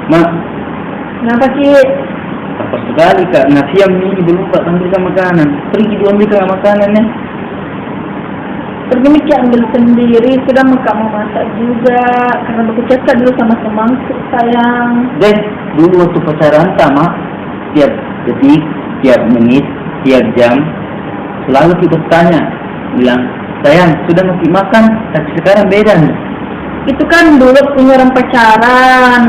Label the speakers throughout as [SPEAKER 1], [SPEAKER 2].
[SPEAKER 1] Mak,
[SPEAKER 2] Kenapa Ki?
[SPEAKER 1] apa sekali kak? Nah siang ini belum pak ambilkan makanan. Pergi dulu ambilkan makanannya.
[SPEAKER 2] Pergi Ki ambil sendiri, sudah kamu masak juga. Karena bekerja dulu sama semangkuk sayang.
[SPEAKER 1] Deh, dulu waktu pacaran sama, tiap detik, tiap menit, tiap jam, selalu kita tanya, bilang, sayang sudah masih makan, tapi sekarang beda nih.
[SPEAKER 2] Itu kan dulu punya orang pacaran.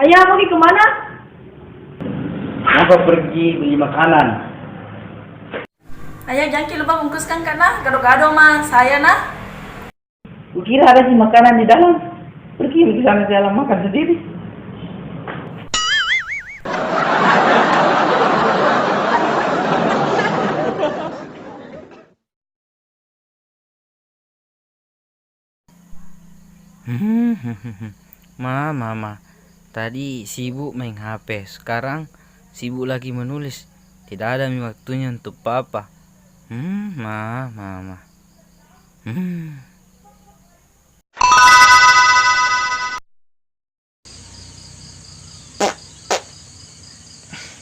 [SPEAKER 2] Ayah mau kemana?
[SPEAKER 1] Kenapa pergi beli makanan?
[SPEAKER 3] Ayah jangan lupa bungkuskan karena gado-gado mah saya nah.
[SPEAKER 1] Kukira ada sih makanan di dalam. Pergi di sana dalam makan sendiri.
[SPEAKER 4] Mama, tadi sibuk main HP, sekarang sibuk lagi menulis. Tidak ada waktunya untuk papa. Mama.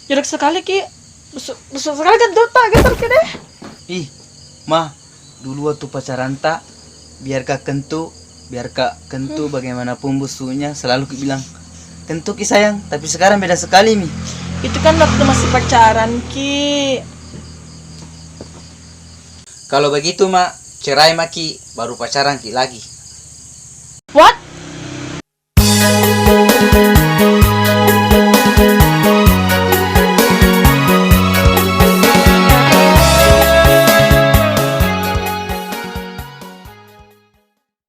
[SPEAKER 3] Jelek sekali Ki. Busuk sekali kan pak getar Ki deh.
[SPEAKER 4] Ih, dulu waktu pacaran tak, biar kak kentu bagaimanapun busuknya selalu bilang kentu Ki sayang, tapi sekarang beda sekali mi.
[SPEAKER 3] Itu kan waktu masih pacaran Ki.
[SPEAKER 4] Kalau begitu cerai maki baru pacaran Ki lagi.